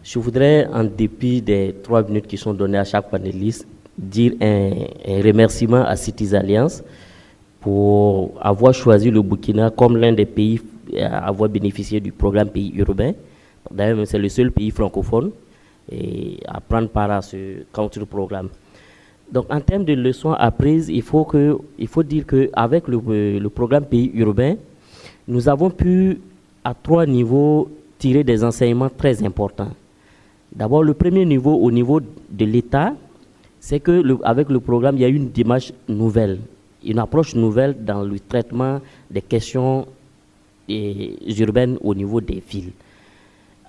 Je voudrais, en dépit des 3 minutes qui sont données à chaque panéliste, dire un remerciement à Cities Alliance pour avoir choisi le Burkina comme l'un des pays à avoir bénéficié du programme Pays urbain. D'ailleurs, c'est le seul pays francophone à prendre part à ce contre-programme. Donc, en termes de leçons apprises, il faut dire qu'avec le programme Pays urbain, nous avons pu, à 3 niveaux, tirer des enseignements très importants. D'abord, le premier niveau, au niveau de l'État, c'est qu'avec le programme, il y a eu une démarche nouvelle, une approche nouvelle dans le traitement des questions urbaines au niveau des villes.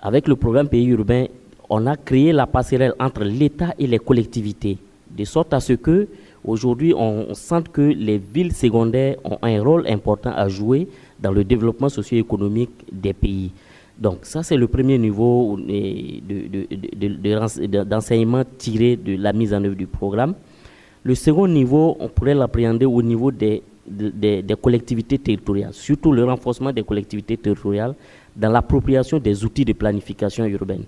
Avec le programme Pays urbain, on a créé la passerelle entre l'État et les collectivités, de sorte à ce que aujourd'hui on sente que les villes secondaires ont un rôle important à jouer dans le développement socio-économique des pays. Donc ça, c'est le premier niveau d'enseignement tiré de la mise en œuvre du programme. Le second niveau, on pourrait l'appréhender au niveau des collectivités territoriales, surtout le renforcement des collectivités territoriales dans l'appropriation des outils de planification urbaine.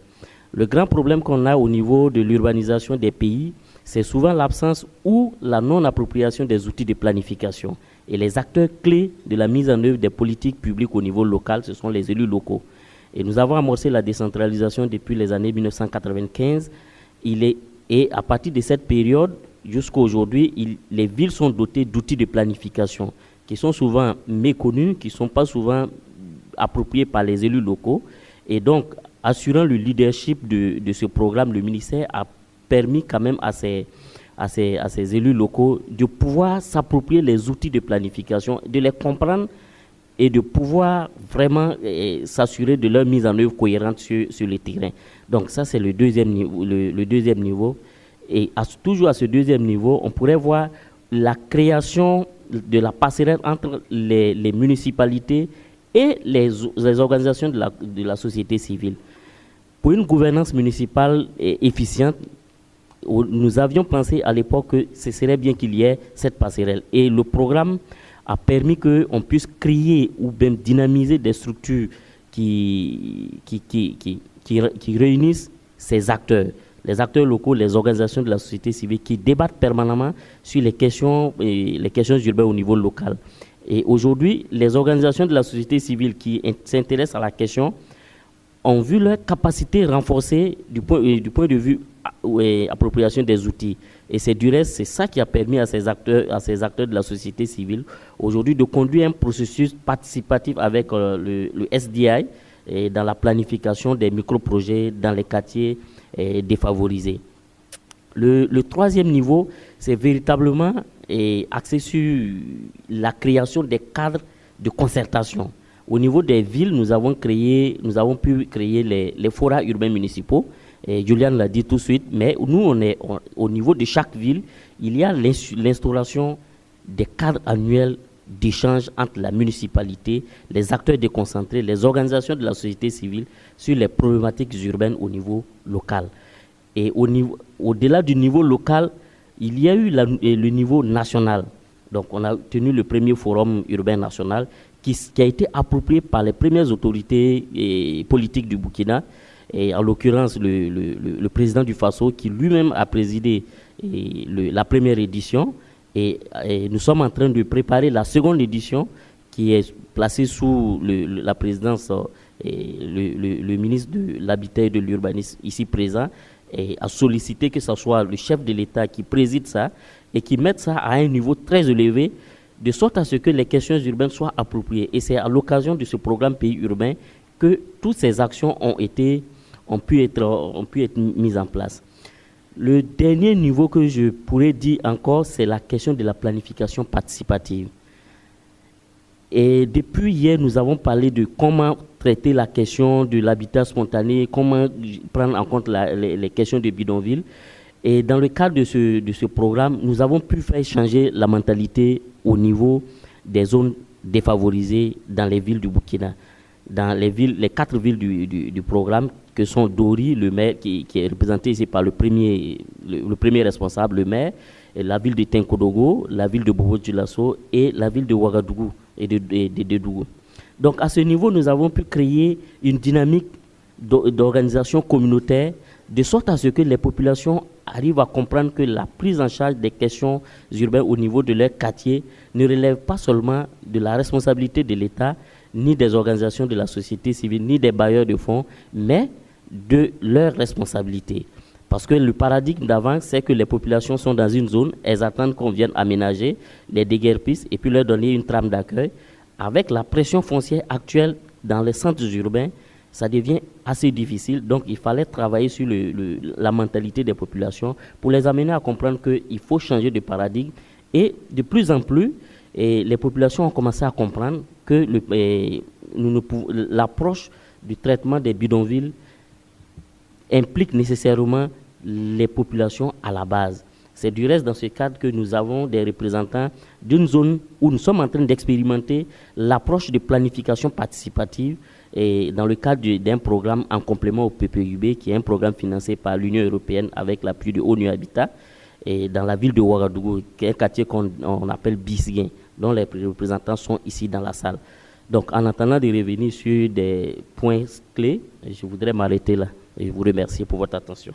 Le grand problème qu'on a au niveau de l'urbanisation des pays, c'est souvent l'absence ou la non-appropriation des outils de planification. Et les acteurs clés de la mise en œuvre des politiques publiques au niveau local, ce sont les élus locaux. Et nous avons amorcé la décentralisation depuis les années 1995. Et à partir de cette période, jusqu'à aujourd'hui, les villes sont dotées d'outils de planification qui sont souvent méconnus, qui ne sont pas souvent appropriés par les élus locaux. Et donc, assurant le leadership de ce programme, le ministère a permis quand même à ces élus locaux de pouvoir s'approprier les outils de planification, de les comprendre et de pouvoir vraiment s'assurer de leur mise en œuvre cohérente sur le terrain. Donc ça, c'est le deuxième niveau. Et toujours à ce deuxième niveau, on pourrait voir la création de la passerelle entre les municipalités et les organisations de la société civile. Pour une gouvernance municipale efficiente, nous avions pensé à l'époque que ce serait bien qu'il y ait cette passerelle. Et le programme a permis qu'on puisse créer ou même dynamiser des structures qui réunissent ces acteurs, les acteurs locaux, les organisations de la société civile qui débattent permanemment sur les questions urbaines au niveau local. Et aujourd'hui, les organisations de la société civile qui s'intéressent à la question ont vu leur capacité renforcée du point de vue appropriation des outils. Et c'est du reste, c'est ça qui a permis à ces acteurs de la société civile aujourd'hui de conduire un processus participatif avec le SDI et dans la planification des micro-projets dans les quartiers défavorisés. Le troisième niveau, c'est véritablement axé sur la création des cadres de concertation. Au niveau des villes, nous avons pu créer les forats urbains municipaux. Et Julian l'a dit tout de suite, mais nous, au niveau de chaque ville, il y a l'instauration des cadres annuels d'échange entre la municipalité, les acteurs déconcentrés, les organisations de la société civile sur les problématiques urbaines au niveau local. Et au-delà du niveau local, il y a eu le niveau national. Donc, on a tenu le premier forum urbain national qui a été approprié par les premières autorités politiques du Burkina, et en l'occurrence le président du Faso qui lui-même a présidé la première édition. Et nous sommes en train de préparer la seconde édition qui est placée sous la présidence le ministre de l'Habitat et de l'Urbanisme ici présent, et a sollicité que ce soit le chef de l'État qui préside ça et qui mette ça à un niveau très élevé, de sorte à ce que les questions urbaines soient appropriées. Et c'est à l'occasion de ce programme Pays urbain que toutes ces actions ont pu être mises en place. Le dernier niveau que je pourrais dire encore, c'est la question de la planification participative. Et depuis hier, nous avons parlé de comment traiter la question de l'habitat spontané, comment prendre en compte les questions de bidonville. Et dans le cadre de ce programme, nous avons pu faire changer la mentalité au niveau des zones défavorisées dans les villes du Burkina. Dans les 4 villes du programme, que sont Dori, le maire, qui est représenté ici par le premier responsable, le maire, et la ville de Tenkodogo, la ville de Bobo-Dioulasso et la ville de Ouagadougou et de Dougou. Donc à ce niveau, nous avons pu créer une dynamique d'organisations communautaires, de sorte à ce que les populations arrivent à comprendre que la prise en charge des questions urbaines au niveau de leur quartier ne relève pas seulement de la responsabilité de l'État, ni des organisations de la société civile, ni des bailleurs de fonds, mais de leur responsabilité. Parce que le paradigme d'avant, c'est que les populations sont dans une zone, elles attendent qu'on vienne aménager, les déguerpissent et puis leur donner une trame d'accueil. Avec la pression foncière actuelle dans les centres urbains, ça devient assez difficile. Donc, il fallait travailler sur la mentalité des populations pour les amener à comprendre qu'il faut changer de paradigme. Et de plus en plus, les populations ont commencé à comprendre que l'approche du traitement des bidonvilles implique nécessairement les populations à la base. C'est du reste dans ce cadre que nous avons des représentants d'une zone où nous sommes en train d'expérimenter l'approche de planification participative et dans le cadre d'un programme en complément au PPUB, qui est un programme financé par l'Union européenne avec l'appui de ONU Habitat, et dans la ville de Ouagadougou, qui est un quartier qu'on appelle Bisguin, dont les représentants sont ici dans la salle. Donc, en attendant de revenir sur des points clés, je voudrais m'arrêter là. Et je vous remercie pour votre attention.